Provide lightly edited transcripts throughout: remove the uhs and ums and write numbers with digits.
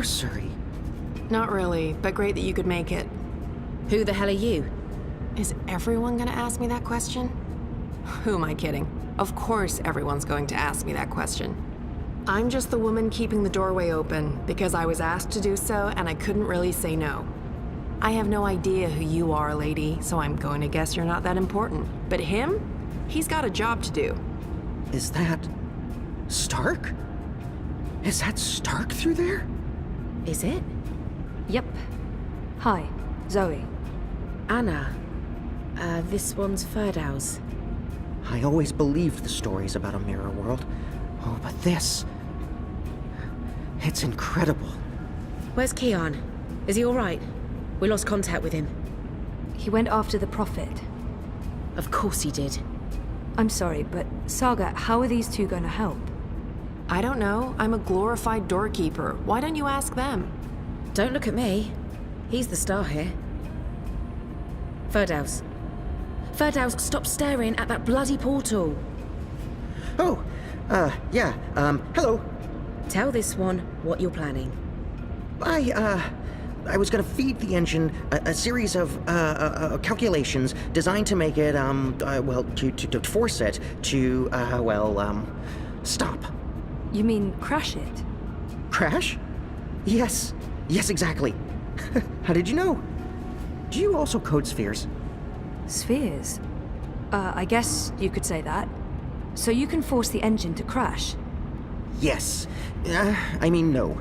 sorcery. Not really, but great that you could make it. Who the hell are you? Is everyone gonna ask me that question? Who am I kidding? Of course everyone's going to ask me that question. I'm just the woman keeping the doorway open because I was asked to do so and I couldn't really say no. I have no idea who you are, lady, so I'm going to guess you're not that important. But him? He's got a job to do. Is that... Stark? Is that Stark through there? Is it? Yep. Hi, Zoe. Anna. This one's Ferdow's. I always believed the stories about a mirror world. Oh, but this... It's incredible. Where's Keon? Is he alright? We lost contact with him. He went after the Prophet. Of course he did. I'm sorry, but Saga, how are these two going to help? I don't know. I'm a glorified doorkeeper. Why don't you ask them? Don't look at me. He's the star here. Ferdow's. Ferdow's, stop staring at that bloody portal. Oh, yeah, hello. Tell this one what you're planning. I was gonna feed the engine a series of, calculations designed to make it, well, to force it to, stop. You mean crash it? Crash? Yes, exactly. How did you know? Do you also code spheres? Spheres? I guess you could say that. So you can force the engine to crash? Yes. No.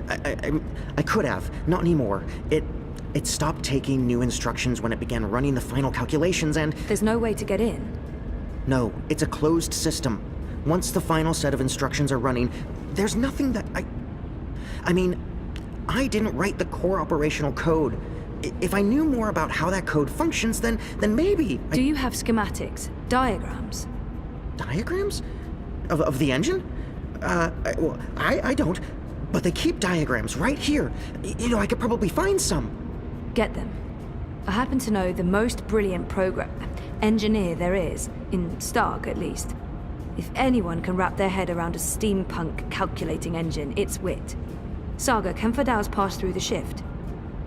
I could have. Not anymore. It stopped taking new instructions when it began running the final calculations and... There's no way to get in? No, it's a closed system. Once the final set of instructions are running, there's nothing that I didn't write the core operational code. If I knew more about how that code functions, then maybe... Do you have schematics? Diagrams? Diagrams? Of the engine? I don't. But they keep diagrams right here. I could probably find some. Get them. I happen to know the most brilliant engineer there is, in Stark at least. If anyone can wrap their head around a steampunk calculating engine, it's Wit. Saga, can Ferdow's pass through the shift?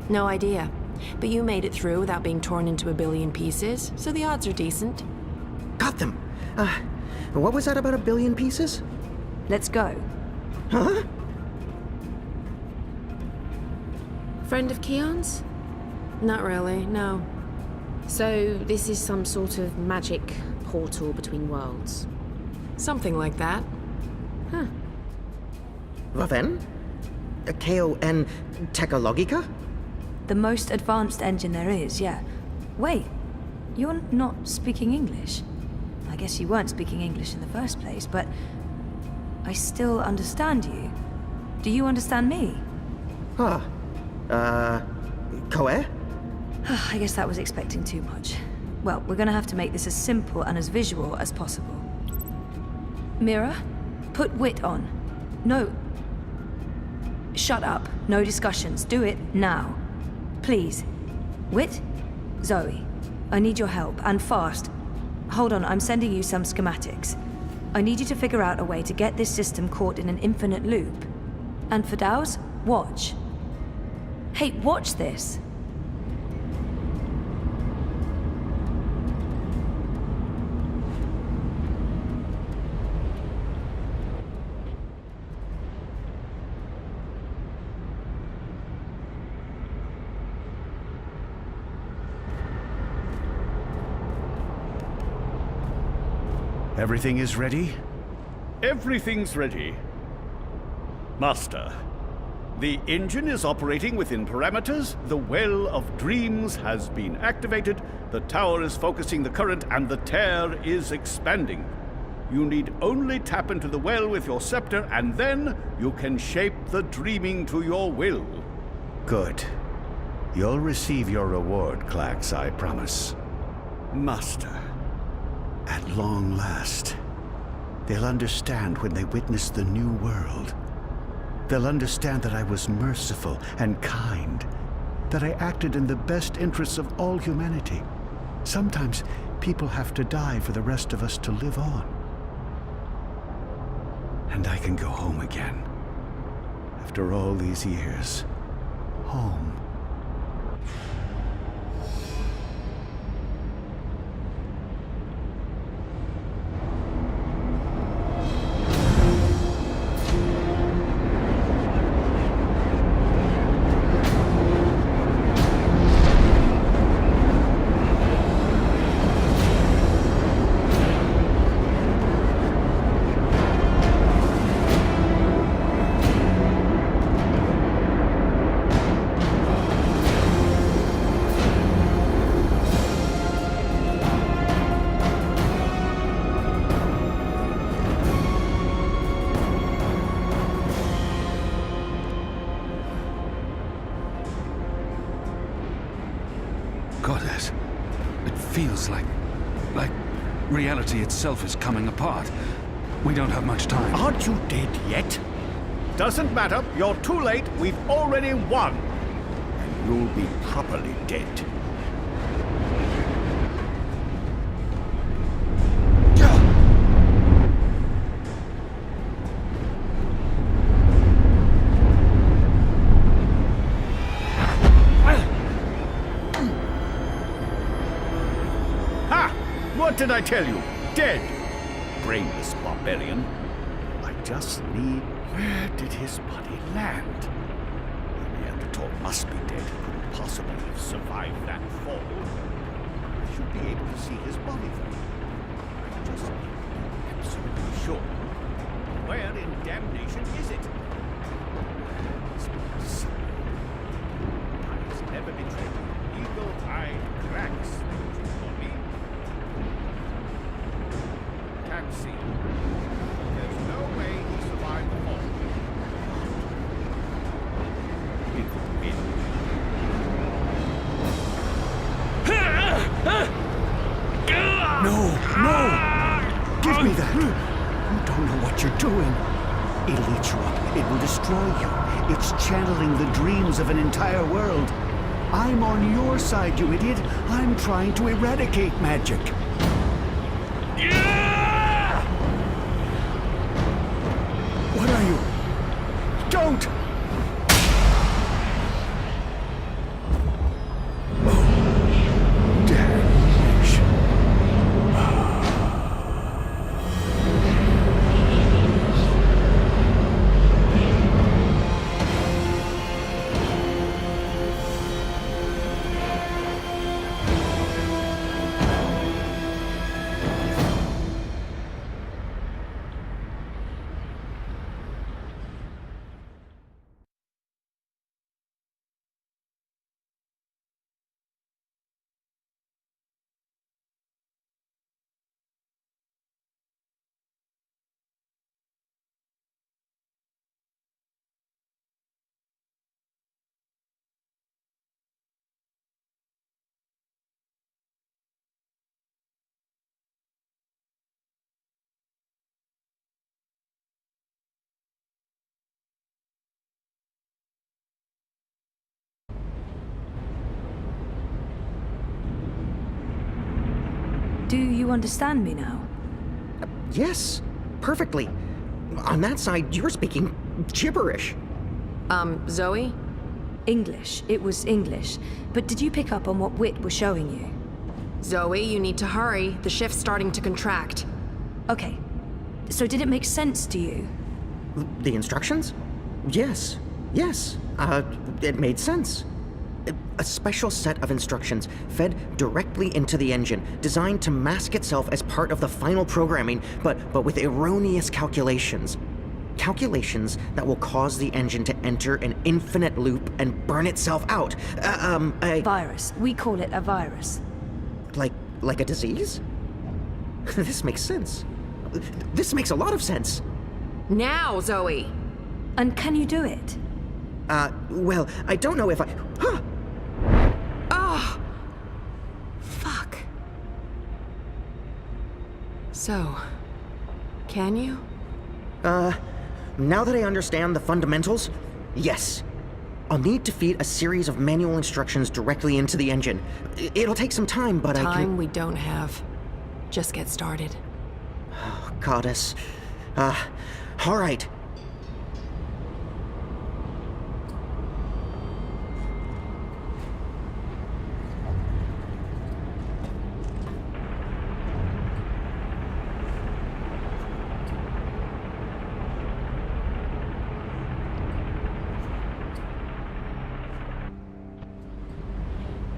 No idea. But you made it through without being torn into a billion pieces, so the odds are decent. Got them. What was that about a billion pieces? Let's go. Huh? Friend of Keon's? Not really, no. So this is some sort of magic portal between worlds? Something like that. Huh. Waffen? K-O-N Technologica? The most advanced engine there is, yeah. Wait, you're not speaking English? I guess you weren't speaking English in the first place, but I still understand you. Do you understand me? Koe? I guess that was expecting too much. Well, we're gonna have to make this as simple and as visual as possible. Mira, put Wit on. No. Shut up. No discussions. Do it now. Please. Wit? Zoe. I need your help, and fast. Hold on, I'm sending you some schematics. I need you to figure out a way to get this system caught in an infinite loop. And for Dow's, watch. Hey, watch this. Everything is ready? Everything's ready. Master, the engine is operating within parameters, the Well of Dreams has been activated, the tower is focusing the current, and the tear is expanding. You need only tap into the well with your scepter, and then you can shape the dreaming to your will. Good. You'll receive your reward, Clax, I promise. Master. At long last, they'll understand when they witness the new world. They'll understand that I was merciful and kind, that I acted in the best interests of all humanity. Sometimes people have to die for the rest of us to live on. And I can go home again, After all these years, home. Goddess, it feels like reality itself is coming apart. We don't have much time. Aren't you dead yet? Doesn't matter. You're too late. We've already won. And you'll be properly dead. What did I tell you? Dead! Brainless barbarian. I just need... Where did his body land? The Neanderthal must be dead. He couldn't possibly have survived that fall. I should be able to see his body then. I just need to be absolutely sure. Where in damnation is it? This place. Eyes never betrayed. Eagle-eyed cracks. For me. Can't see. There's no way he survived the fall. It could be. No! No! Give me that! You don't know what you're doing. It'll eat you up. It will destroy you. It's channeling the dreams of an entire world. I'm on your side, you idiot. I'm trying to eradicate magic. What are you? Don't! Oh, damnation. Do you understand me now? Yes, perfectly. On that side, you're speaking gibberish. Zoe? English. It was English. But did you pick up on what Wit was showing you? Zoe, you need to hurry. The shift's starting to contract. Okay. So did it make sense to you? The instructions? Yes. Yes. It made sense. A special set of instructions fed directly into the engine, designed to mask itself as part of the final programming, but with erroneous calculations. Calculations that will cause the engine to enter an infinite loop and burn itself out. Virus. We call it a virus. Like a disease? This makes sense. This makes a lot of sense. Now, Zoe! And can you do it? Well, I don't know if I... Huh! Oh! Fuck. So, can you? Now that I understand the fundamentals, yes. I'll need to feed a series of manual instructions directly into the engine. It'll take some time, but I can... Time we don't have. Just get started. Oh, Goddess. All right.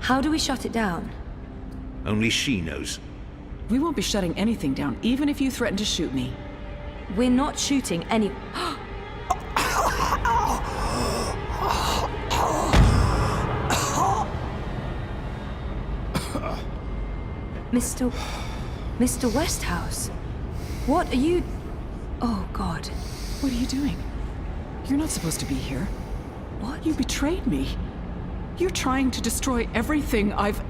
How do we shut it down? Only she knows. We won't be shutting anything down, even if you threaten to shoot me. We're not shooting any... Mr. Westhouse, what are you... Oh, God. What are you doing? You're not supposed to be here. What? You betrayed me. You're trying to destroy everything I've...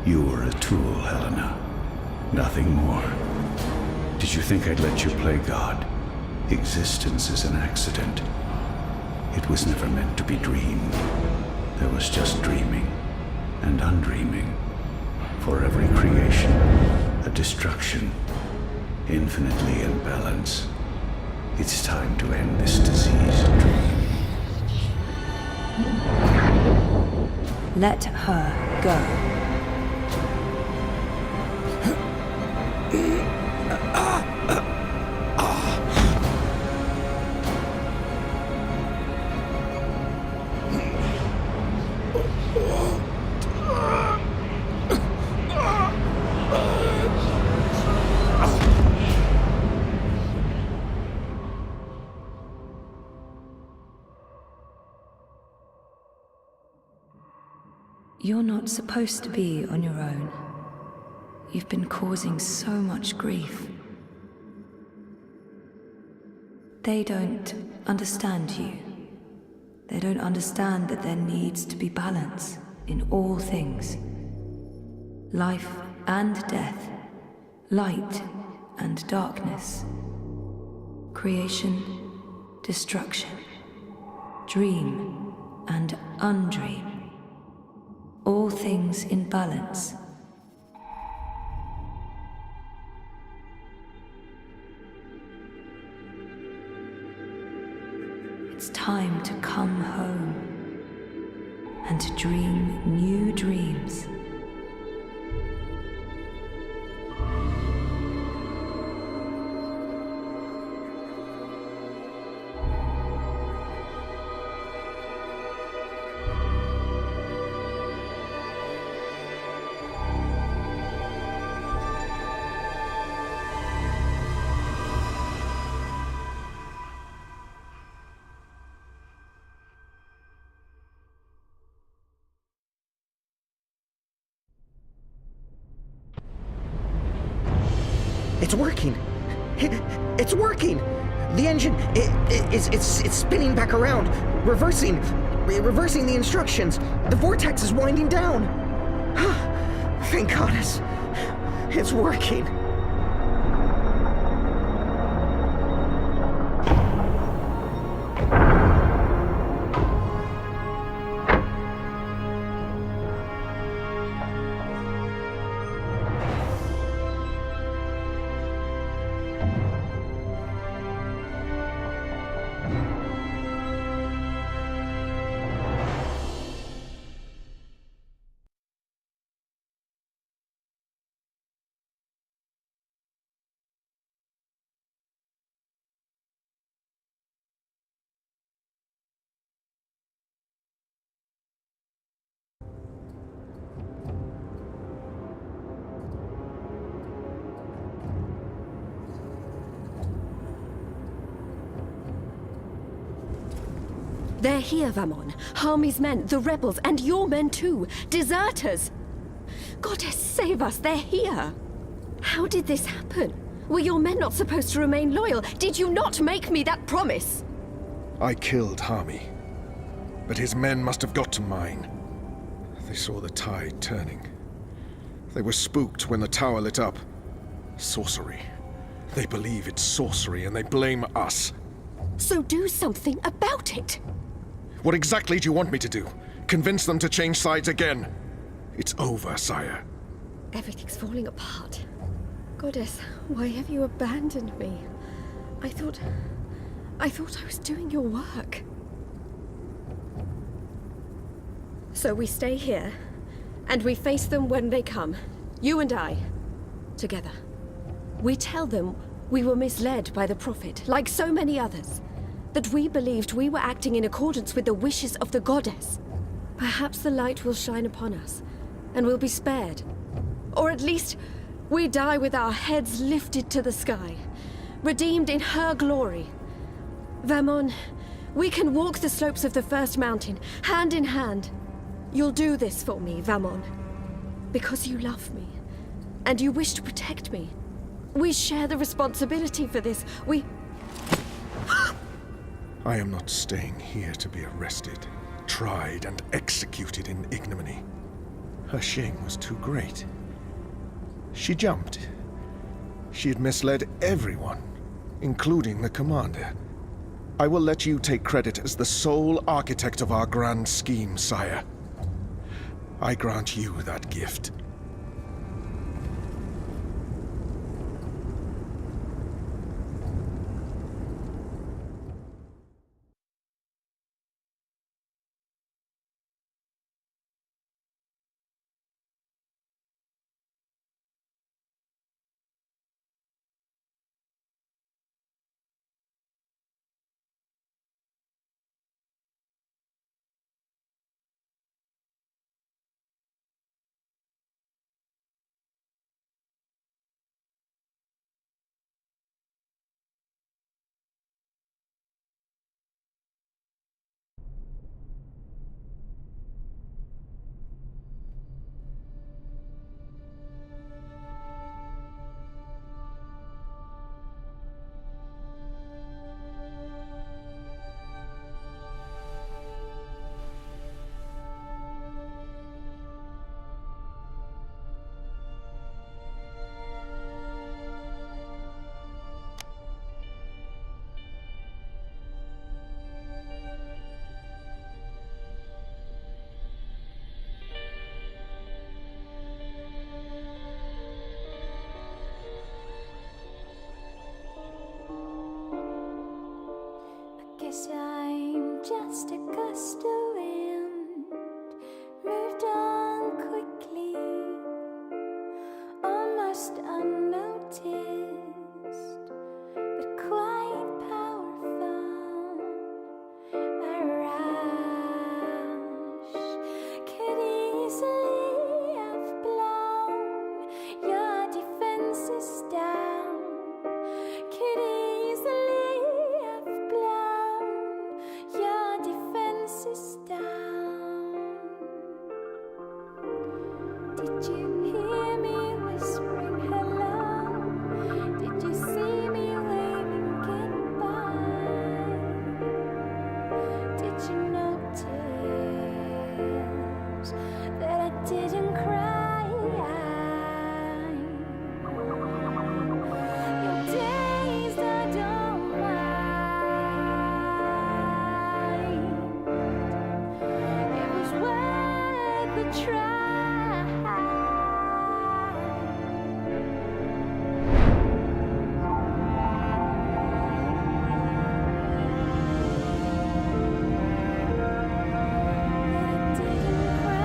You were a tool, Helena. Nothing more. Did you think I'd let you play God? Existence is an accident. It was never meant to be dreamed. There was just dreaming and undreaming. For every creation, a destruction, infinitely in balance. It's time to end this diseased dream. Let her go. You're not supposed to be on your own. You've been causing so much grief. They don't understand you. They don't understand that there needs to be balance in all things. Life and death, light and darkness, creation, destruction, dream and undream. All things in balance. It's time to come home and to dream new dreams. It's working! It's working! The engine, it's spinning back around, reversing the instructions. The vortex is winding down. Thank goddess. It's working. They're here, Vamon. Harmy's men, the rebels, and your men too. Deserters! Goddess, save us, they're here! How did this happen? Were your men not supposed to remain loyal? Did you not make me that promise? I killed Harmy. But his men must have got to mine. They saw the tide turning. They were spooked when the tower lit up. Sorcery. They believe it's sorcery and they blame us. So do something about it! What exactly do you want me to do? Convince them to change sides again? It's over, sire. Everything's falling apart. Goddess, why have you abandoned me? I thought I was doing your work. So we stay here, and we face them when they come. You and I. together. We tell them we were misled by the Prophet, like so many others. That we believed we were acting in accordance with the wishes of the goddess. Perhaps the light will shine upon us, and we'll be spared. Or at least, we die with our heads lifted to the sky, redeemed in her glory. Vermon, we can walk the slopes of the first mountain, hand in hand. You'll do this for me, Vermon. Because you love me, and you wish to protect me. We share the responsibility for this. I am not staying here to be arrested, tried, and executed in ignominy. Her shame was too great. She jumped. She had misled everyone, including the commander. I will let you take credit as the sole architect of our grand scheme, sire. I grant you that gift. Guess I'm just a gust of wind, moved on quickly, almost unnoticed, but quite powerful. A rush could easily have blown your defenses down, could easily have blown your defenses down. Did you hear me whispering hello? Did you see me waving goodbye? Did you notice that I didn't cry? Your days I don't mind. It was worth the try. But I didn't cry.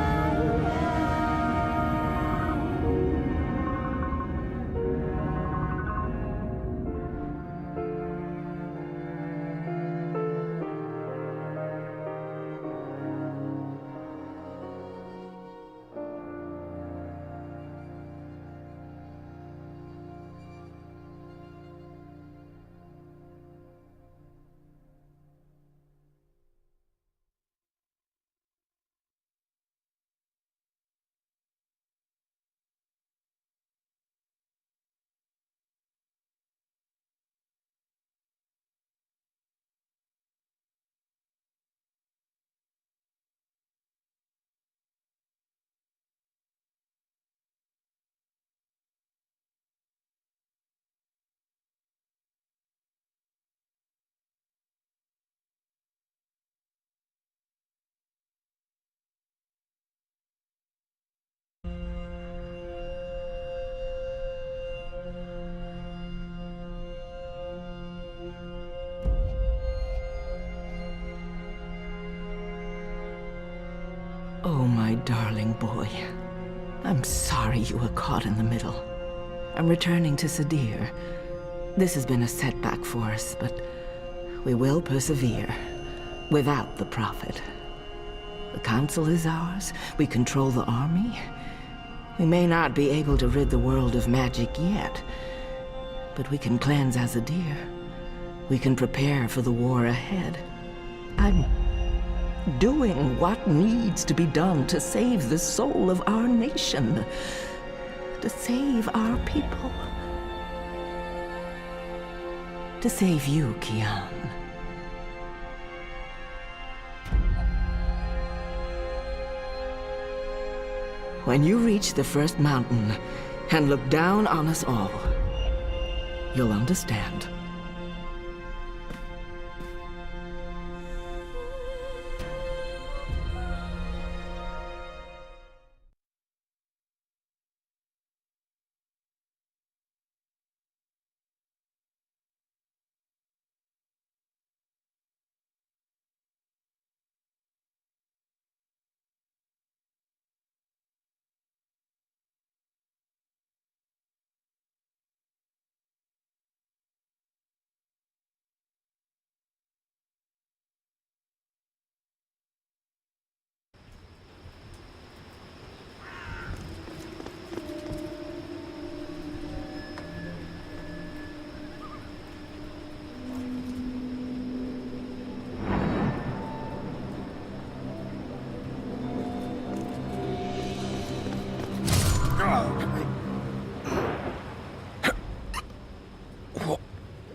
Oh, my darling boy. I'm sorry you were caught in the middle. I'm returning to Sadir. This has been a setback for us, but we will persevere without the Prophet. The Council is ours. We control the army. We may not be able to rid the world of magic yet, but we can cleanse Azadir. We can prepare for the war ahead. I'm doing what needs to be done to save the soul of our nation, to save our people, to save you, Kian. When you reach the first mountain and look down on us all, you'll understand.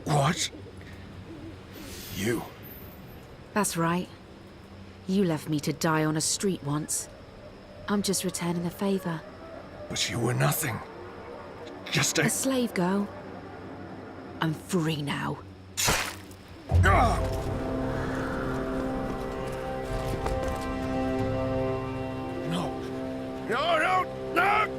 What? You? That's right. You left me to die on a street once. I'm just returning the favor. But you were nothing. Just A slave girl. I'm free now. No. No, no, no!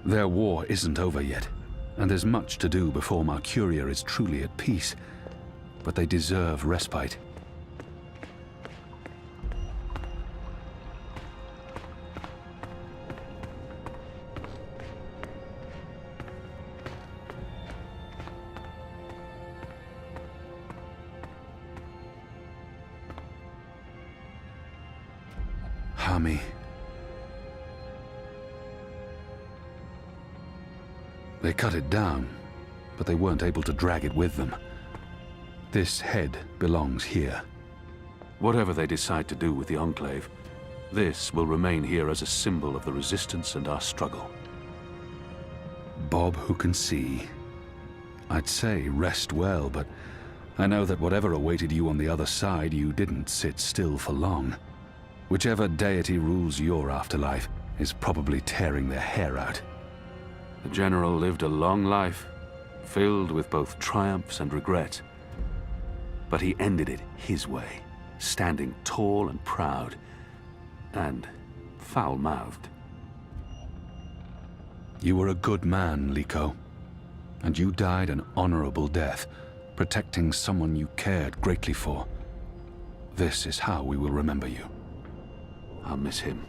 Their war isn't over yet, and there's much to do before Mercuria is truly at peace. But they deserve respite. Hami. They cut it down, but they weren't able to drag it with them. This head belongs here. Whatever they decide to do with the Enclave, this will remain here as a symbol of the resistance and our struggle. Bob who can see. I'd say rest well, but I know that whatever awaited you on the other side, you didn't sit still for long. Whichever deity rules your afterlife is probably tearing their hair out. The General lived a long life, filled with both triumphs and regret. But he ended it his way, standing tall and proud, and foul-mouthed. You were a good man, Liko, and you died an honorable death, protecting someone you cared greatly for. This is how we will remember you. I'll miss him,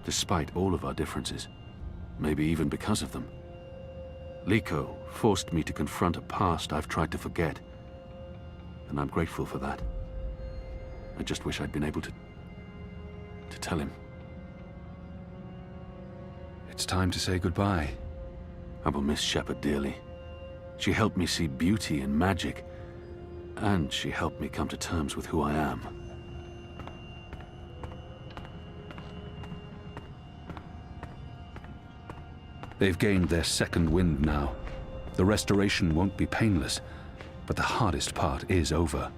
despite all of our differences. Maybe even because of them. Liko forced me to confront a past I've tried to forget. And I'm grateful for that. I just wish I'd been able to tell him. It's time to say goodbye. I will miss Shepard dearly. She helped me see beauty in magic, and she helped me come to terms with who I am. They've gained their second wind now. The restoration won't be painless, but the hardest part is over.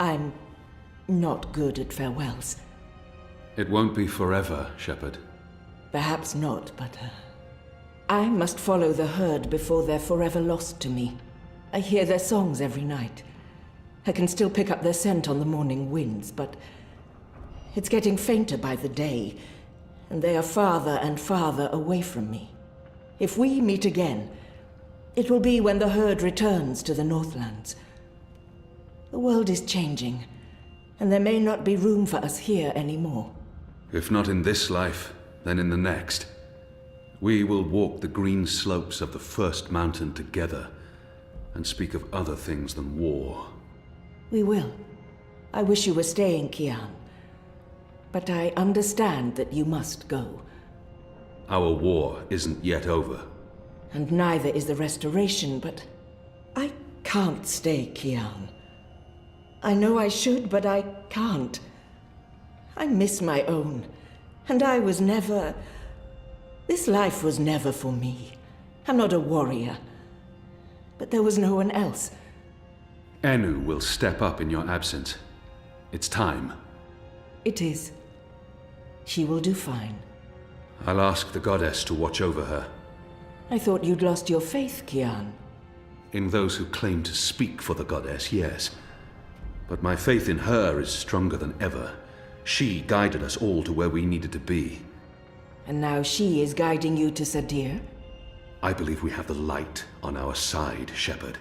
I'm not good at farewells. It won't be forever, Shepard. Perhaps not, but I must follow the herd before they're forever lost to me. I hear their songs every night. I can still pick up their scent on the morning winds, but it's getting fainter by the day, and they are farther and farther away from me. If we meet again, it will be when the herd returns to the Northlands. The world is changing, and there may not be room for us here anymore. If not in this life, then in the next. We will walk the green slopes of the first mountain together, and speak of other things than war. We will. I wish you were staying, Kian. But I understand that you must go. Our war isn't yet over. And neither is the restoration, but I can't stay, Kian. I know I should, but I can't. I miss my own, and I was never... This life was never for me. I'm not a warrior. But there was no one else. Enu will step up in your absence. It's time. It is. She will do fine. I'll ask the goddess to watch over her. I thought you'd lost your faith, Kian. In those who claim to speak for the goddess, yes. But my faith in her is stronger than ever. She guided us all to where we needed to be. And now she is guiding you to Sadir? I believe we have the light on our side, Shepard,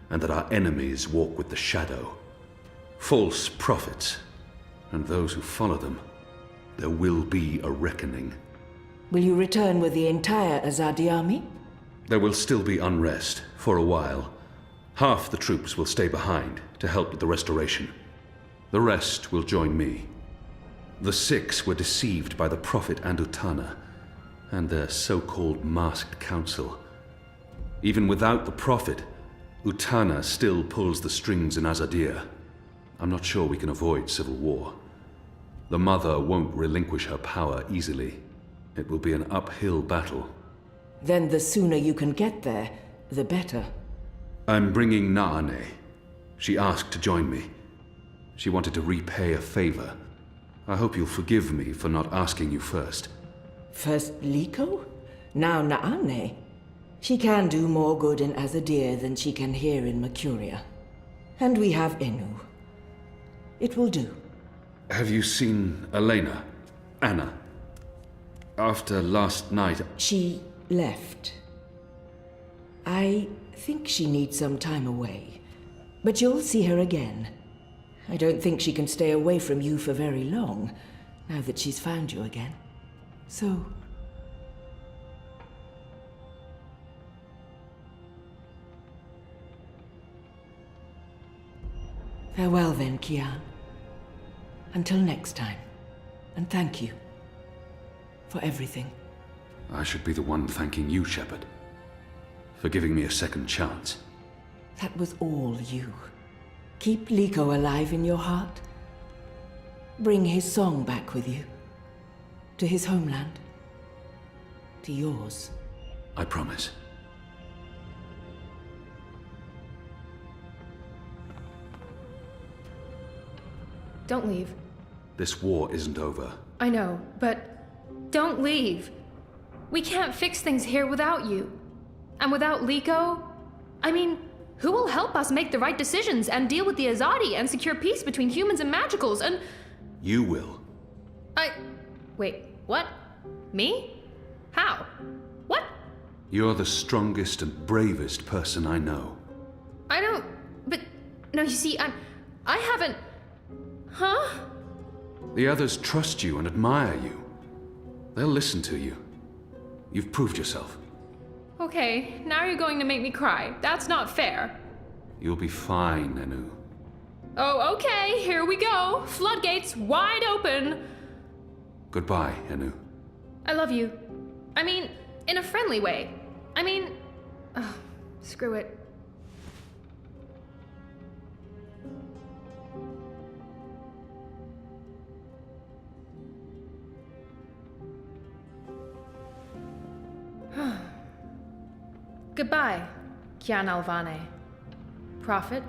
and that our enemies walk with the shadow. False prophets, and those who follow them. There will be a reckoning. Will you return with the entire Azadi army? There will still be unrest, for a while. Half the troops will stay behind to help with the restoration. The rest will join me. The 6 were deceived by the Prophet and Utana, and their so-called masked council. Even without the Prophet, Utana still pulls the strings in Azadir. I'm not sure we can avoid civil war. The Mother won't relinquish her power easily. It will be an uphill battle. Then the sooner you can get there, the better. I'm bringing Naane. She asked to join me. She wanted to repay a favor. I hope you'll forgive me for not asking you first. First Liko? Now Naane. She can do more good in Azadir than she can here in Mercuria. And we have Enu. It will do. Have you seen Elena? Anna? After last night... She left. I think she needs some time away. But you'll see her again. I don't think she can stay away from you for very long, now that she's found you again. So... Farewell then, Kian. Until next time. And thank you. For everything. I should be the one thanking you, Shepard. For giving me a second chance. That was all you. Keep Liko alive in your heart. Bring his song back with you. To his homeland. to yours. I promise. Don't leave. This war isn't over. I know, but don't leave. We can't fix things here without you. And without Liko, I mean, who will help us make the right decisions and deal with the Azadi and secure peace between humans and magicals and... You will. Wait, what? Me? How? What? You're the strongest and bravest person I know. I don't... But... No, you see, I haven't... Huh? The others trust you and admire you. They'll listen to you. You've proved yourself. Okay, now you're going to make me cry. That's not fair. You'll be fine, Nenu. Oh, okay, here we go. Floodgates wide open. Goodbye, Enu. I love you. I mean, in a friendly way. I mean... screw it. Goodbye, Kian Alvane. Prophet,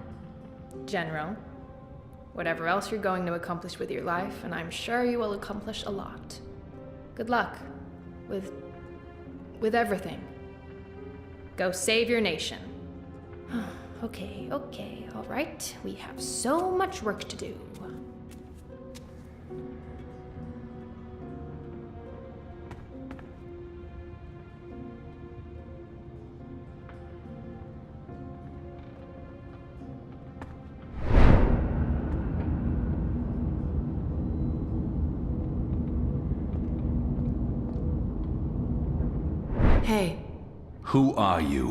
General, whatever else you're going to accomplish with your life, and I'm sure you will accomplish a lot. Good luck with everything. Go save your nation. Okay, all right. We have so much work to do. Hey. Who are you?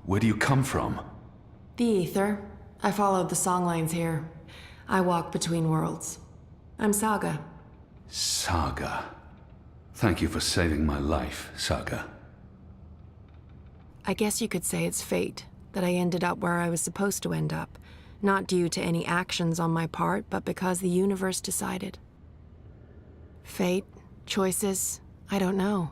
Where do you come from? The Ether. I followed the songlines here. I walk between worlds. I'm Saga. Saga. Thank you for saving my life, Saga. I guess you could say it's fate that I ended up where I was supposed to end up. Not due to any actions on my part, but because the universe decided. Fate, choices, I don't know.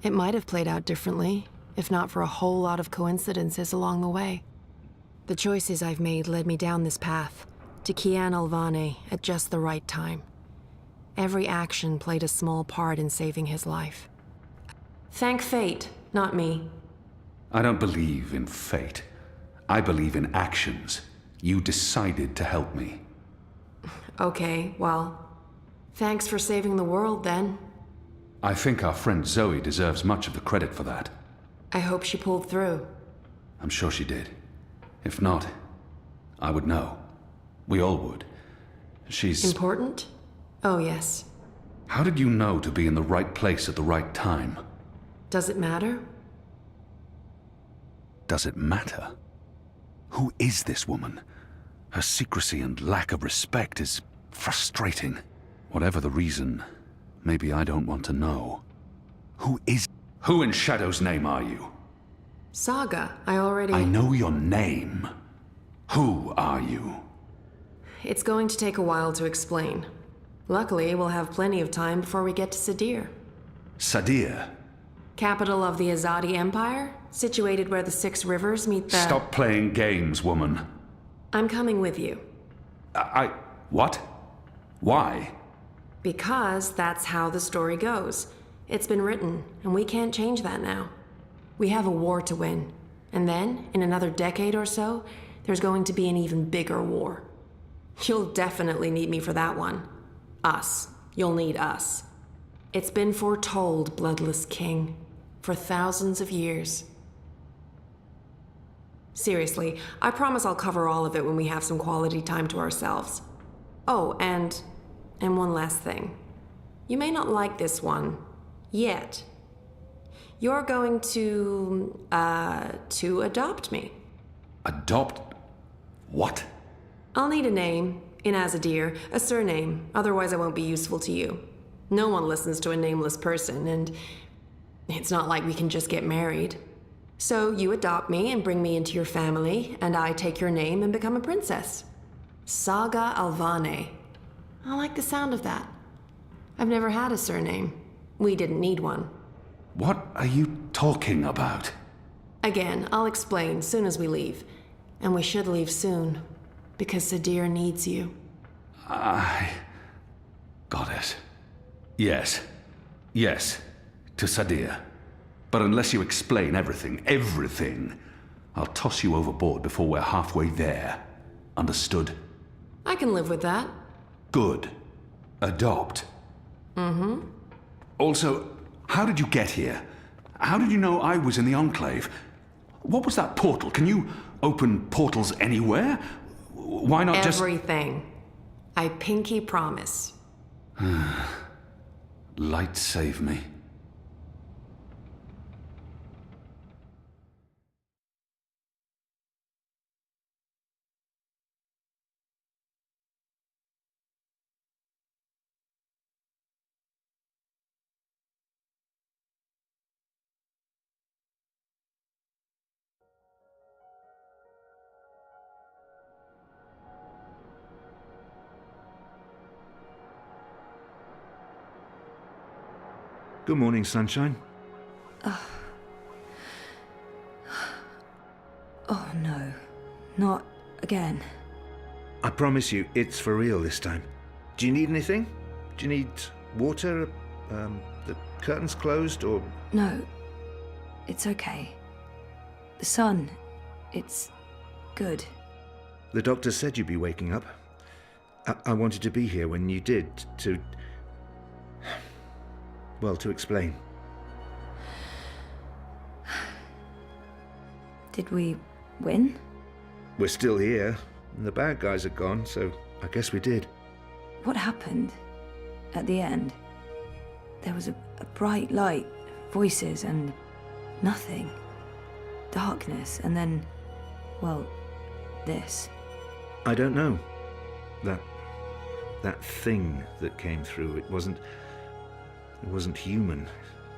It might have played out differently, if not for a whole lot of coincidences along the way. The choices I've made led me down this path, to Kian Alvane at just the right time. Every action played a small part in saving his life. Thank fate, not me. I don't believe in fate. I believe in actions. You decided to help me. Okay, well, thanks for saving the world then. I think our friend Zoe deserves much of the credit for that. I hope she pulled through. I'm sure she did. If not, I would know. We all would. She's... Important? Oh, yes. How did you know to be in the right place at the right time? Does it matter? Does it matter? Who is this woman? Her secrecy and lack of respect is frustrating. Whatever the reason, maybe I don't want to know. Who in Shadow's name are you? Saga, I know your name. Who are you? It's going to take a while to explain. Luckily, we'll have plenty of time before we get to Sadir. Sadir? Capital of the Azadi Empire, situated where the 6 rivers meet the... Stop playing games, woman. I'm coming with you. What? Why? Because that's how the story goes. It's been written, and we can't change that now. We have a war to win. And then, in another decade or so, there's going to be an even bigger war. You'll definitely need me for that one. Us. You'll need us. It's been foretold, Bloodless King, for thousands of years. Seriously, I promise I'll cover all of it when we have some quality time to ourselves. Oh, and one last thing. You may not like this one, yet. You're going to adopt me. Adopt? What? I'll need a name, in Azadir, a surname, otherwise I won't be useful to you. No one listens to a nameless person, and it's not like we can just get married. So you adopt me and bring me into your family, and I take your name and become a princess. Saga Alvane. I like the sound of that. I've never had a surname. We didn't need one. What are you talking about? Again, I'll explain soon as we leave. And we should leave soon, because Sadir needs you. Goddess. Yes. Yes. To Sadir. But unless you explain everything, I'll toss you overboard before we're halfway there. Understood? I can live with that. Good. Adopt. Mm-hmm. Also, how did you get here? How did you know I was in the Enclave? What was that portal? Can you open portals anywhere? Why not just... Everything. I pinky promise. Light save me. Good morning, sunshine. Oh no, not again. I promise you, it's for real this time. Do you need anything? Do you need water? The curtains closed, or... No, it's okay. The sun, it's good. The doctor said you'd be waking up. I wanted to be here when you did, to... Well, to explain. Did we win? We're still here, and the bad guys are gone, so I guess we did. What happened at the end? There was a bright light, voices, and nothing. Darkness, and then, well, this. I don't know. That thing that came through, it wasn't human.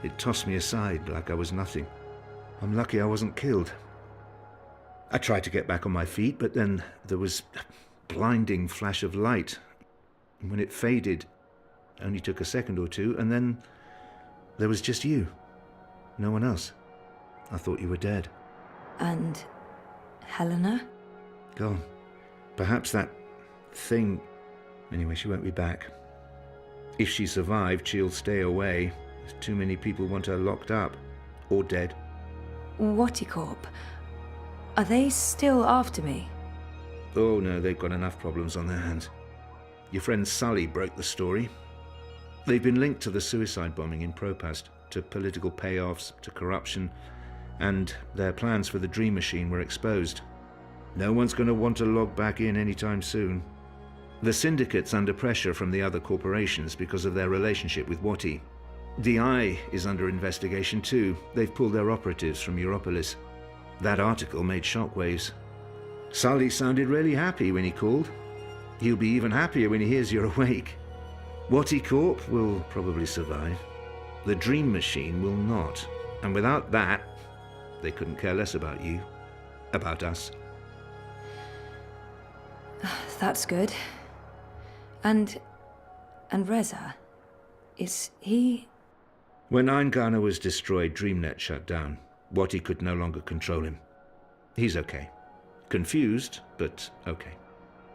It tossed me aside like I was nothing. I'm lucky I wasn't killed. I tried to get back on my feet, but then there was a blinding flash of light. And when it faded, it only took a second or two, and then there was just you. No one else. I thought you were dead. And Helena? Gone. Perhaps that thing... Anyway, she won't be back. If she survived, she'll stay away. There's too many people want her locked up. Or dead. Watticorp. Are they still after me? Oh no, they've got enough problems on their hands. Your friend Sully broke the story. They've been linked to the suicide bombing in Propast, to political payoffs, to corruption, and their plans for the Dream Machine were exposed. No one's going to want to log back in anytime soon. The Syndicate's under pressure from the other corporations because of their relationship with Wati. The Eye is under investigation too. They've pulled their operatives from Europolis. That article made shockwaves. Sully sounded really happy when he called. He'll be even happier when he hears you're awake. Watticorp will probably survive. The Dream Machine will not. And without that, they couldn't care less about you. About us. That's good. And Reza, is he... When Eingana was destroyed, DreamNet shut down. Wati could no longer control him. He's okay. Confused, but okay.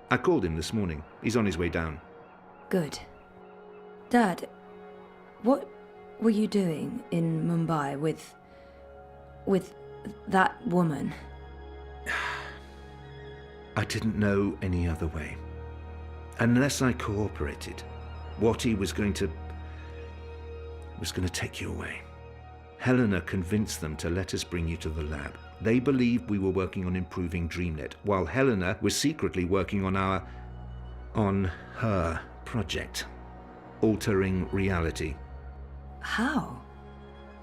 I called him this morning. He's on his way down. Good. Dad, what were you doing in Mumbai with that woman? I didn't know any other way. Unless I cooperated, Wati was going to take you away. Helena convinced them to let us bring you to the lab. They believed we were working on improving DreamNet, while Helena was secretly working on her project. Altering reality. How?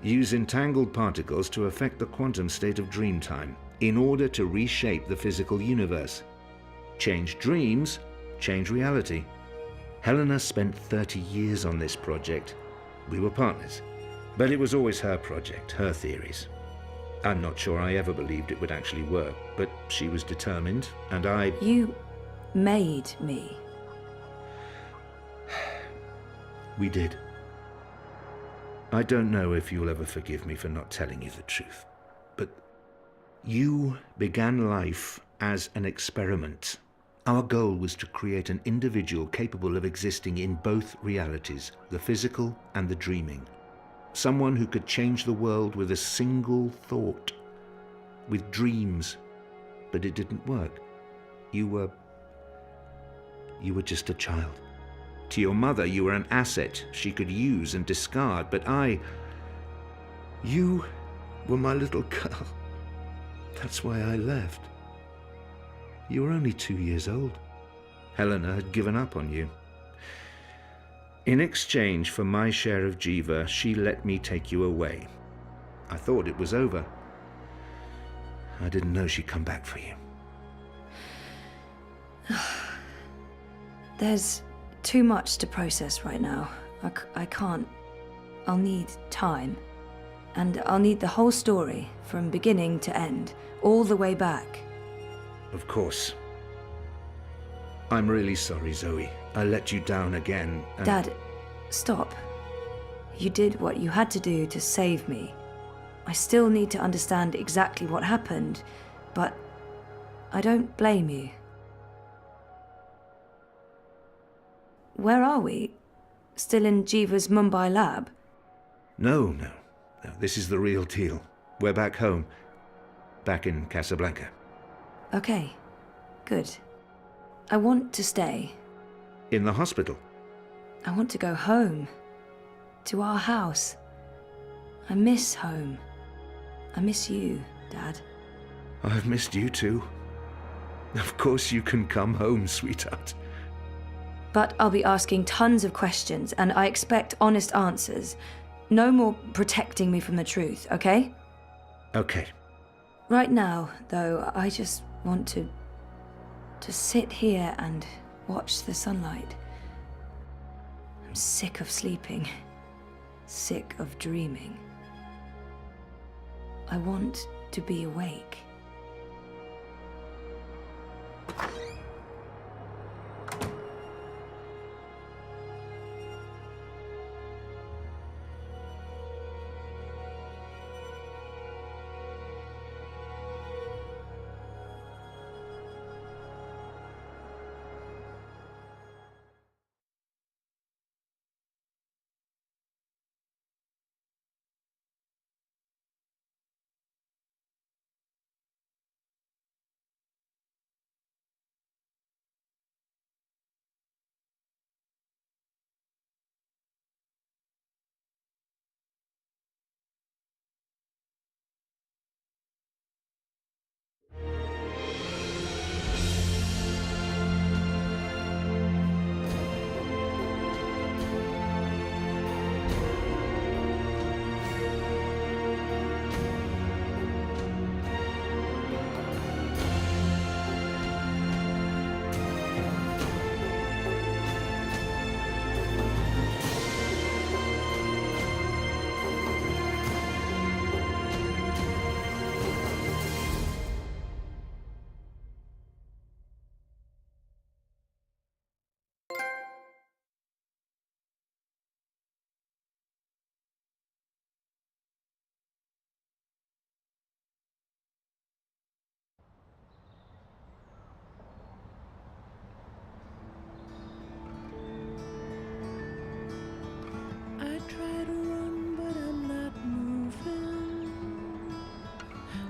Use entangled particles to affect the quantum state of dreamtime in order to reshape the physical universe. Change dreams, change reality. Helena spent 30 years on this project. We were partners. But it was always her project, her theories. I'm not sure I ever believed it would actually work, but she was determined, and I... You made me. We did. I don't know if you'll ever forgive me for not telling you the truth, but you began life as an experiment. Our goal was to create an individual capable of existing in both realities, the physical and the dreaming. Someone who could change the world with a single thought, with dreams. But it didn't work. You were just a child. To your mother, you were an asset she could use and discard, but you were my little girl. That's why I left. You were only 2 years old. Helena had given up on you. In exchange for my share of Jiva, she let me take you away. I thought it was over. I didn't know she'd come back for you. There's too much to process right now. I can't. I'll need time. And I'll need the whole story, from beginning to end, all the way back. Of course. I'm really sorry, Zoe. I let you down again. And... Dad, stop. You did what you had to do to save me. I still need to understand exactly what happened, but I don't blame you. Where are we? Still in Jiva's Mumbai lab? No. This is the real deal. We're back home. Back in Casablanca. Okay, good. I want to stay. In the hospital? I want to go home. To our house. I miss home. I miss you, Dad. I've missed you too. Of course you can come home, sweetheart. But I'll be asking tons of questions, and I expect honest answers. No more protecting me from the truth, okay? Okay. Right now, though, I just want to sit here and watch the sunlight. I'm sick of sleeping. Sick of dreaming. I want to be awake.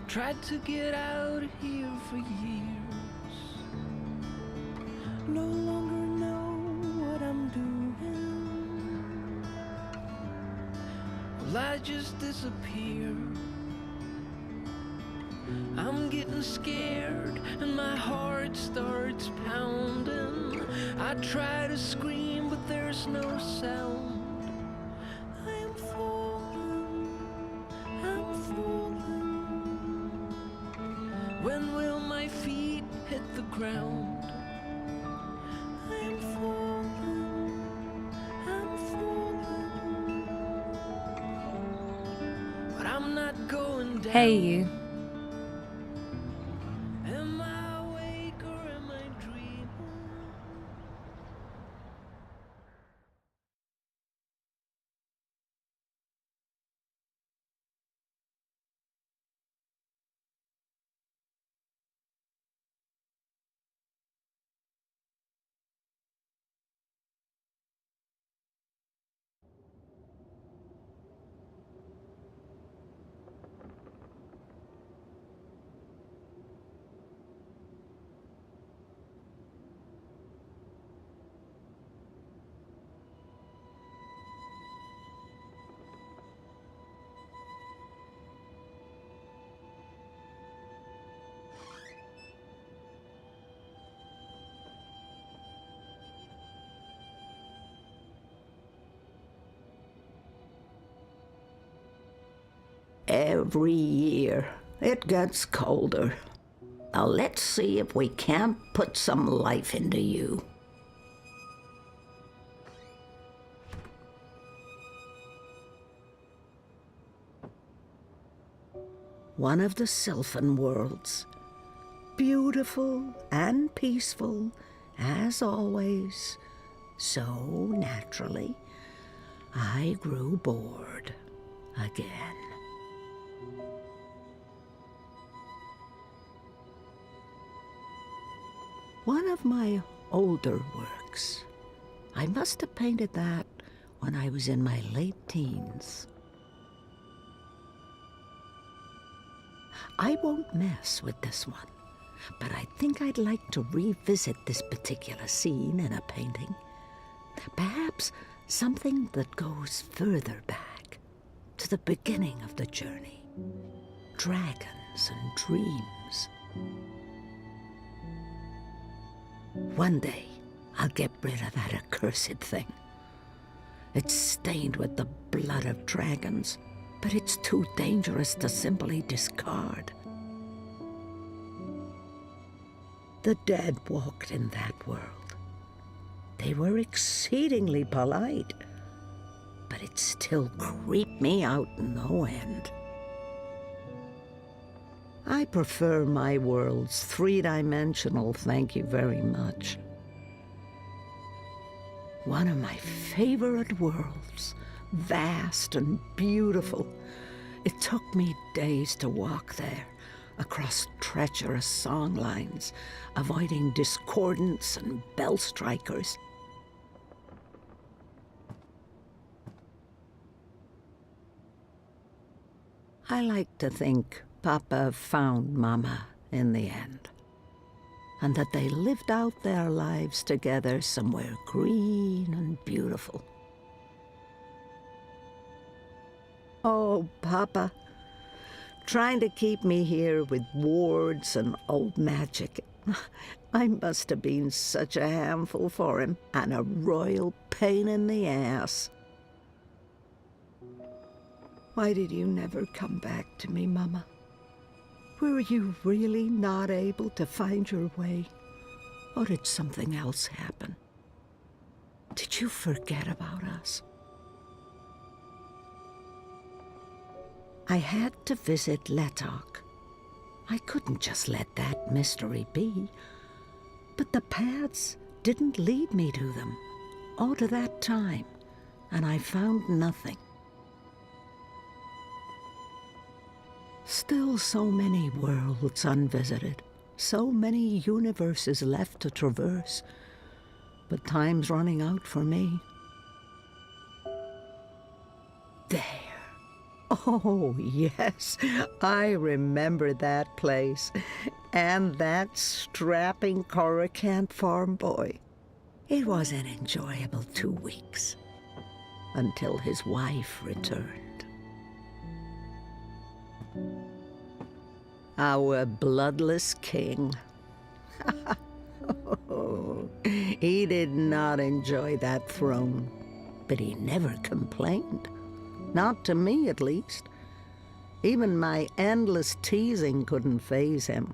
Tried to get out of here for years. No longer know what I'm doing. Well, I just disappear. I'm getting scared and my heart starts pounding. I try to scream, but there's no sound. I am falling, I'm falling. When will my feet hit the ground? I am falling, I'm falling. But I'm not going down. Hey, you. every year. It gets colder. Now let's see if we can't put some life into you. One of the Sylphan worlds. Beautiful and peaceful, as always. So naturally, I grew bored again. One of my older works. I must have painted that when I was in my late teens. I won't mess with this one, but I think I'd like to revisit this particular scene in a painting. Perhaps something that goes further back, to the beginning of the journey. Dragons and dreams. One day, I'll get rid of that accursed thing. It's stained with the blood of dragons, but it's too dangerous to simply discard. The dead walked in that world. They were exceedingly polite, but it still creeped me out no end. I prefer my worlds three-dimensional, thank you very much. One of my favorite worlds, vast and beautiful. It took me days to walk there, across treacherous song lines, avoiding discordants and bell strikers. I like to think Papa found Mama in the end, and that they lived out their lives together somewhere green and beautiful. Oh, Papa, trying to keep me here with wards and old magic. I must have been such a handful for him, and a royal pain in the ass. Why did you never come back to me, Mama? Were you really not able to find your way? Or did something else happen? Did you forget about us? I had to visit Letok. I couldn't just let that mystery be. But the paths didn't lead me to them, all to that time, and I found nothing. Still so many worlds unvisited, so many universes left to traverse, but time's running out for me. There. Oh, yes, I remember that place, and that strapping Coruscant farm boy. It was an enjoyable 2 weeks, until his wife returned. Our bloodless king. Oh, he did not enjoy that throne, but he never complained. Not to me, at least. Even my endless teasing couldn't faze him.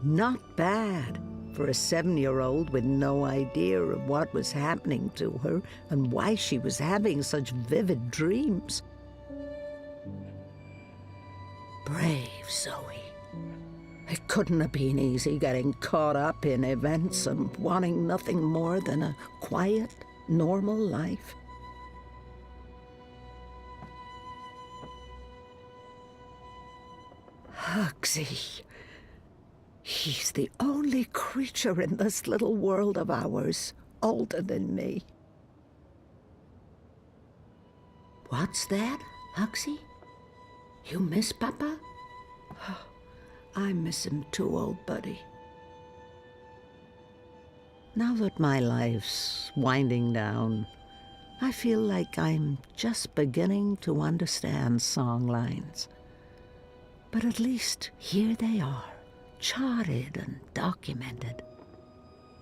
Not bad for a 7-year-old with no idea of what was happening to her and why she was having such vivid dreams. Brave Zoe. It couldn't have been easy getting caught up in events and wanting nothing more than a quiet, normal life. Hugsy. He's the only creature in this little world of ours older than me. What's that, Hugsy? You miss Papa? Oh, I miss him too, old buddy. Now that my life's winding down, I feel like I'm just beginning to understand song lines. But at least here they are, charted and documented.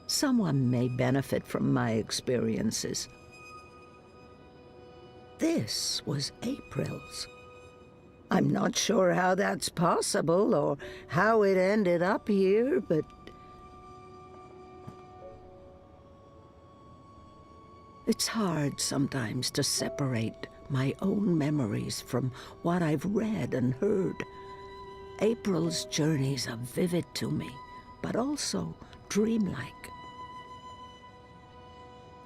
Someone may benefit from my experiences. this was April's. I'm not sure how that's possible or how it ended up here, but... It's hard sometimes to separate my own memories from what I've read and heard. April's journeys are vivid to me, but also dreamlike.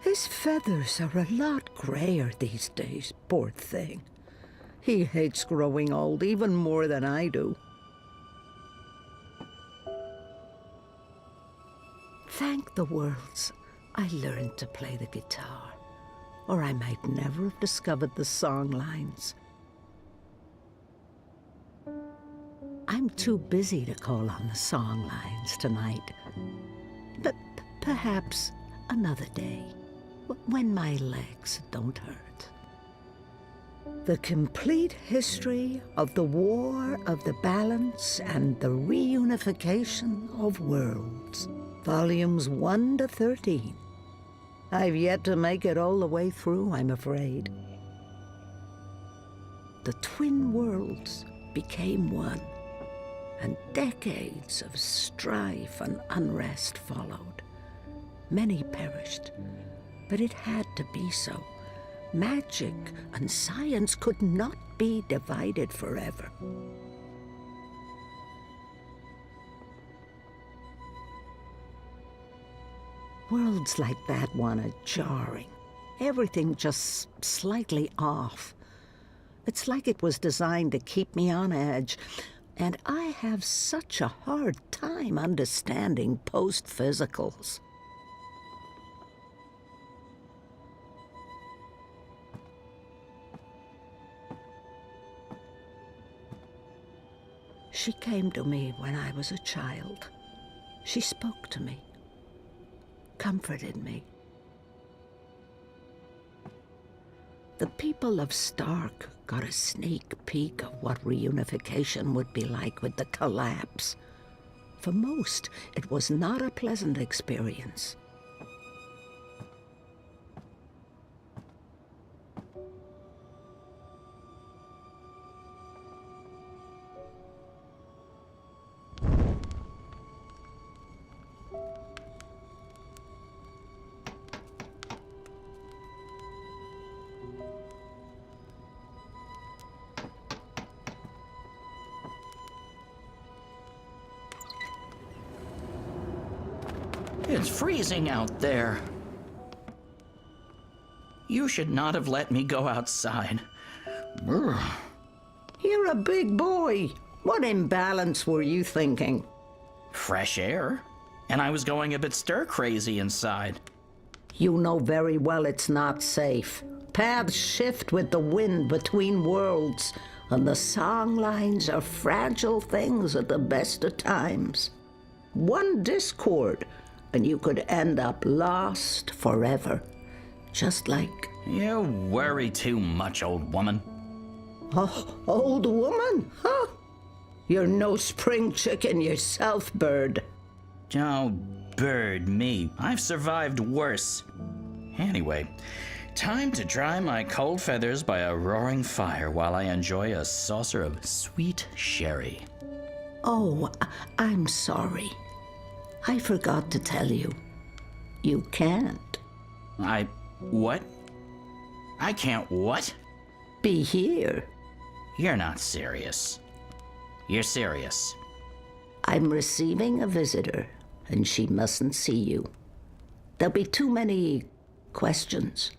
His feathers are a lot grayer these days, poor thing. He hates growing old even more than I do. Thank the worlds I learned to play the guitar, or I might never have discovered the song lines. I'm too busy to call on the song lines tonight, but perhaps another day, when my legs don't hurt. The complete history of the War of the Balance and the Reunification of Worlds, Volumes 1 to 13. I've yet to make it all the way through, I'm afraid. The twin worlds became one, and decades of strife and unrest followed. Many perished, but it had to be so. Magic and science could not be divided forever. Worlds like that one are jarring. Everything just slightly off. It's like it was designed to keep me on edge, and I have such a hard time understanding post-physicals. She came to me when I was a child. She spoke to me, comforted me. The people of Stark got a sneak peek of what reunification would be like with the collapse. For most, it was not a pleasant experience. It's freezing out there. You should not have let me go outside. Brr. You're a big boy. What imbalance were you thinking? Fresh air. And I was going a bit stir-crazy inside. You know very well it's not safe. Paths shift with the wind between worlds, and the song lines are fragile things at the best of times. One discord, and you could end up lost forever. Just like... You worry too much, old woman. Oh, old woman? Huh? You're no spring chicken yourself, Bird. Oh, Bird, me. I've survived worse. Anyway, time to dry my cold feathers by a roaring fire while I enjoy a saucer of sweet sherry. Oh, I'm sorry. I forgot to tell you. You can't. What? I can't what? Be here. You're not serious. You're serious. I'm receiving a visitor, and she mustn't see you. There'll be too many questions.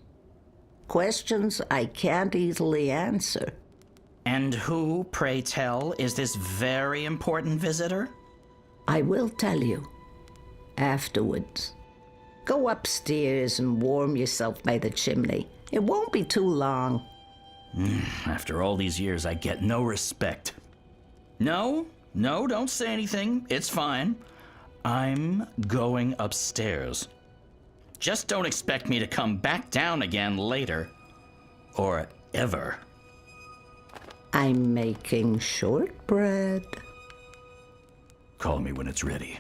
Questions I can't easily answer. And who, pray tell, is this very important visitor? I will tell you. Afterwards. Go upstairs and warm yourself by the chimney. It won't be too long. After all these years, I get no respect. No, don't say anything. It's fine. I'm going upstairs. Just don't expect me to come back down again later. Or ever. I'm making shortbread. Call me when it's ready.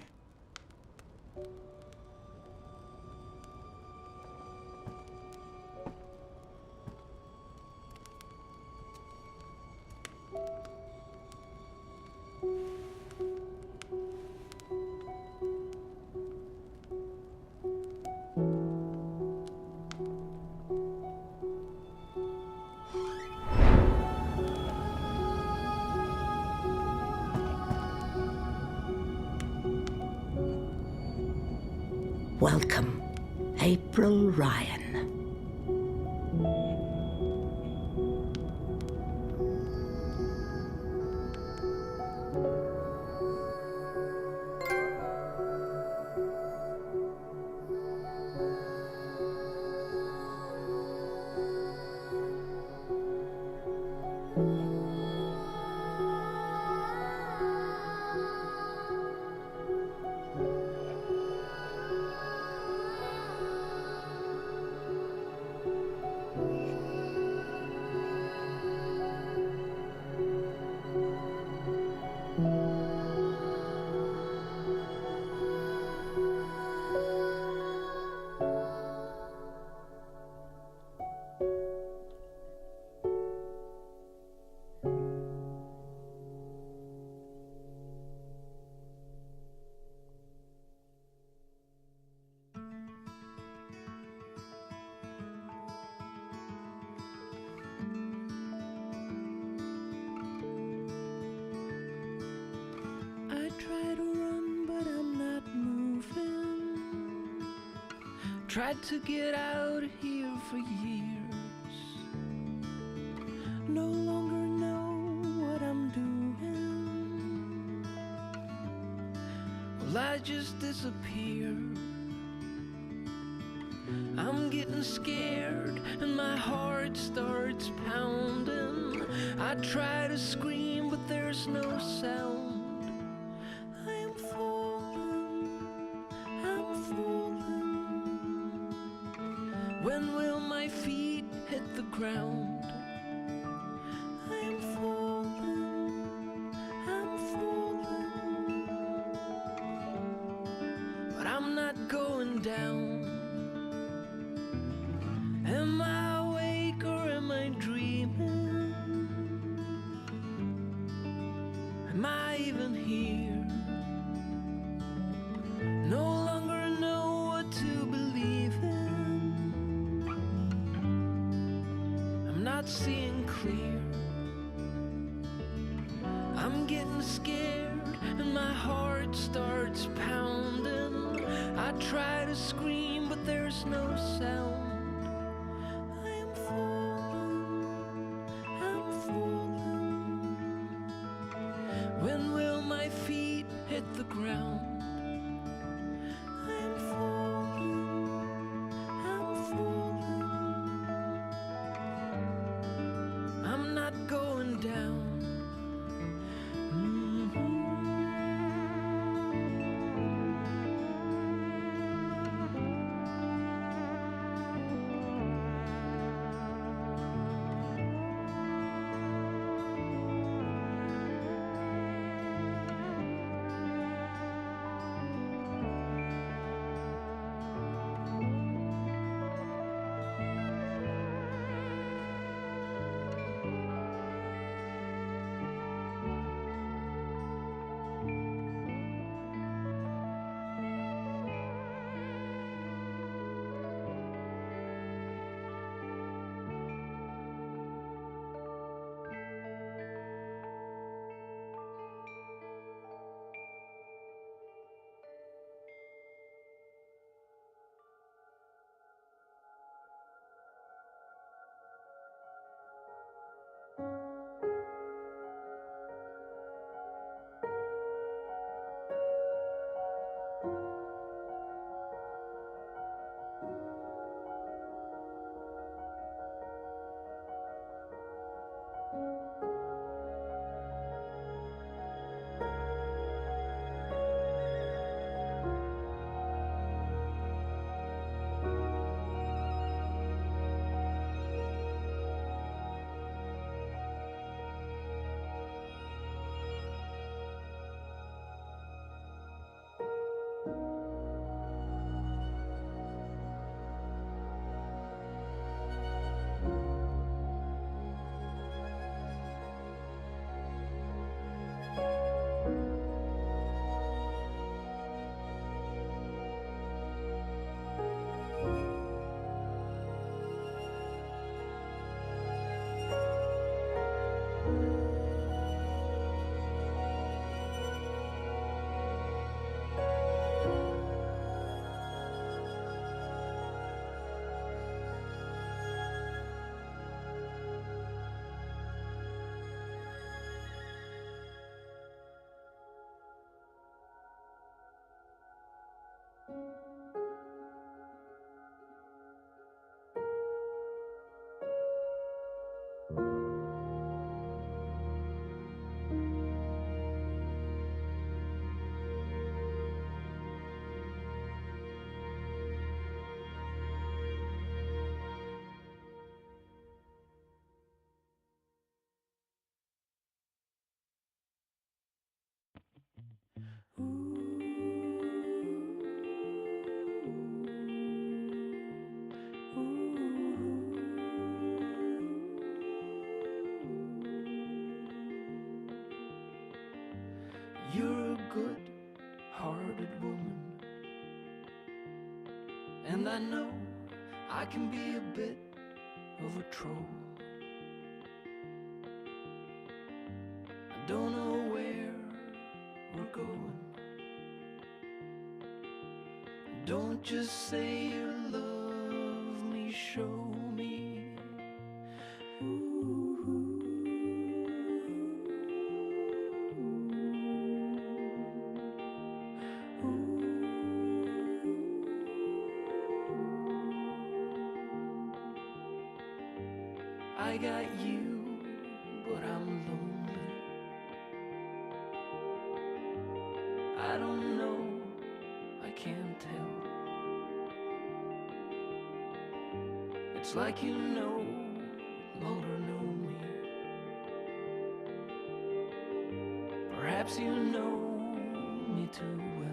Welcome, April Ryan. I try to run, but I'm not moving. Tried to get out of here for years. No longer know what I'm doing. Well, I just disappear. I'm getting scared and my heart starts pounding. I try to scream, but there's no sound. I'm falling. When will my feet hit the ground? I'm falling. But I'm not going down. Am I awake or am I dreaming? Am I even here? No longer know what to believe in. I'm not seeing clear. I'm getting scared and my heart starts pounding. I try to scream, but there's no sound. When will my feet hit the ground? I'm falling. I'm not going down. hearted woman. And I know I can be a bit of a troll. I don't know where we're going. Don't just say you love me, show me. I got you, but I'm lonely. I don't know, I can't tell. It's like you no longer know me. Perhaps you know me too well.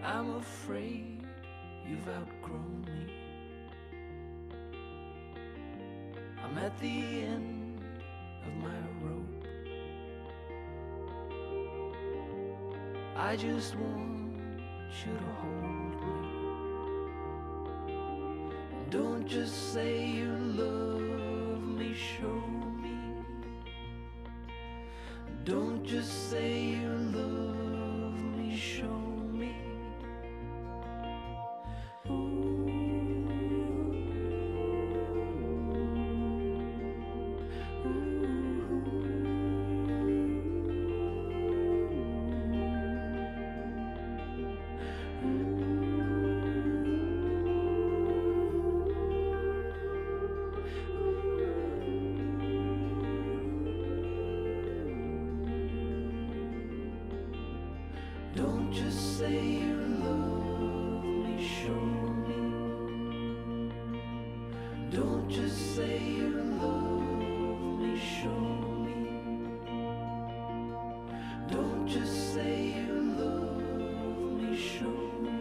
I'm afraid you've outgrown me. I'm at the end of my rope. I just want you to hold me. Don't just say you love me, show me. Don't just say you love me, show me. Don't just say you love me, show me. Don't just say you love me, show me. Don't just say you love me, show me.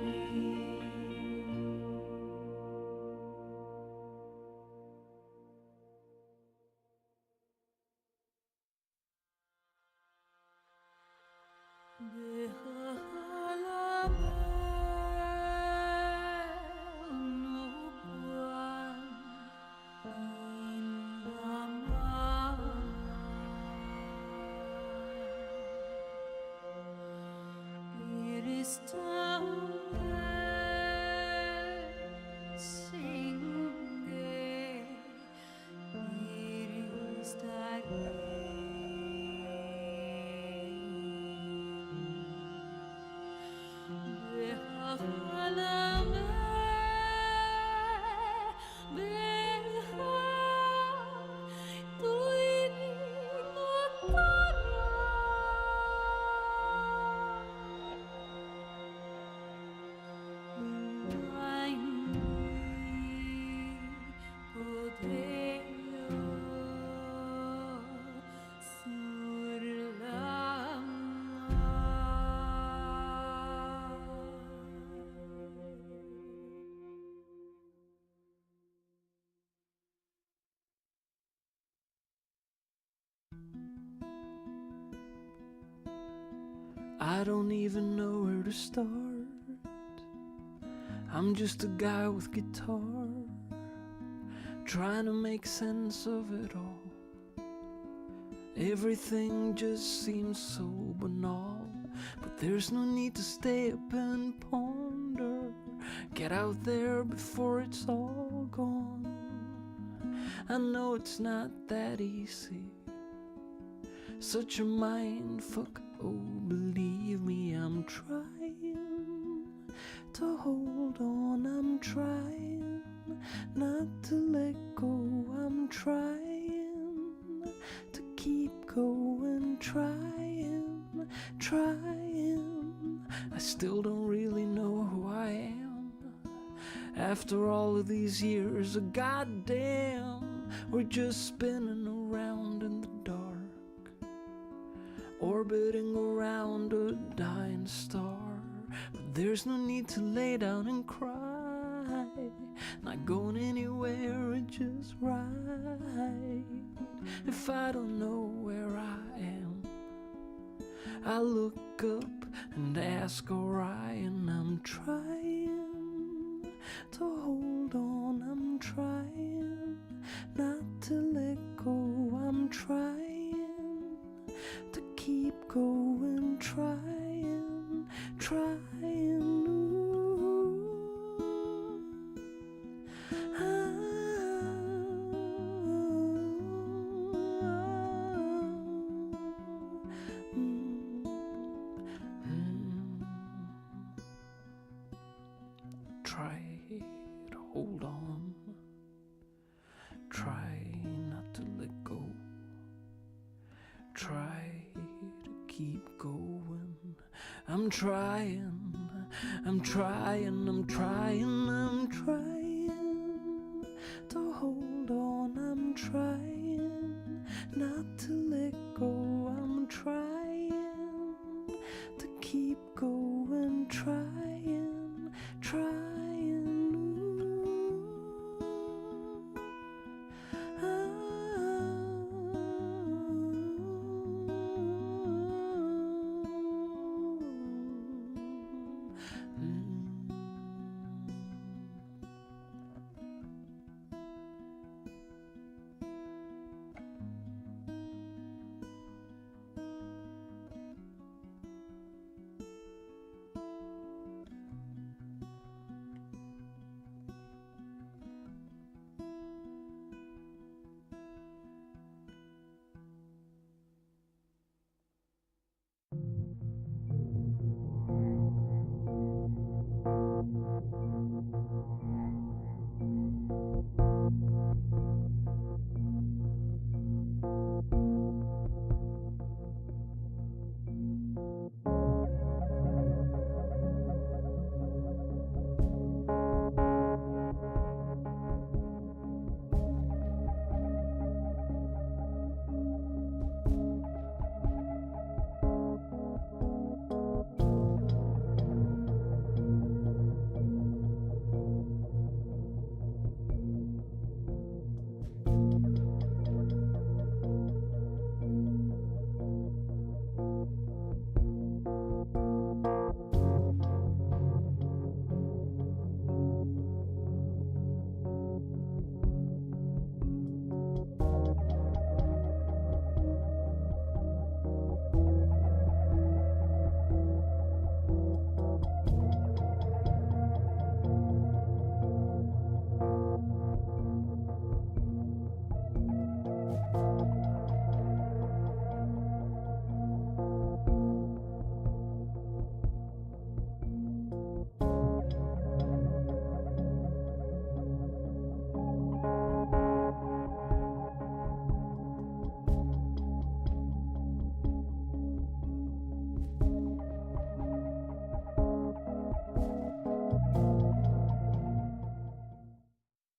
I don't even know where to start. I'm just a guy with guitar, trying to make sense of it all. Everything just seems so banal, but there's no need to stay up and ponder. Get out there before it's all gone. I know it's not that easy, such a mind fuck. Oh, believe me, I'm trying to hold on. I'm trying not to let go. I'm trying to keep going. Trying. I still don't really know who I am. After all of these years of goddamn, we're just spinning around in the dark, orbiting around a dying star. But there's no need to lay down and cry, not going anywhere, it's just right. If I don't know where I am, I look up and ask Orion. I'm trying to hold on, I'm trying not to let go, I'm trying to keep going, trying. Try to hold on, try not to let go, try to keep going. I'm trying to hold on, I'm trying not to let go, I'm trying to keep going, trying.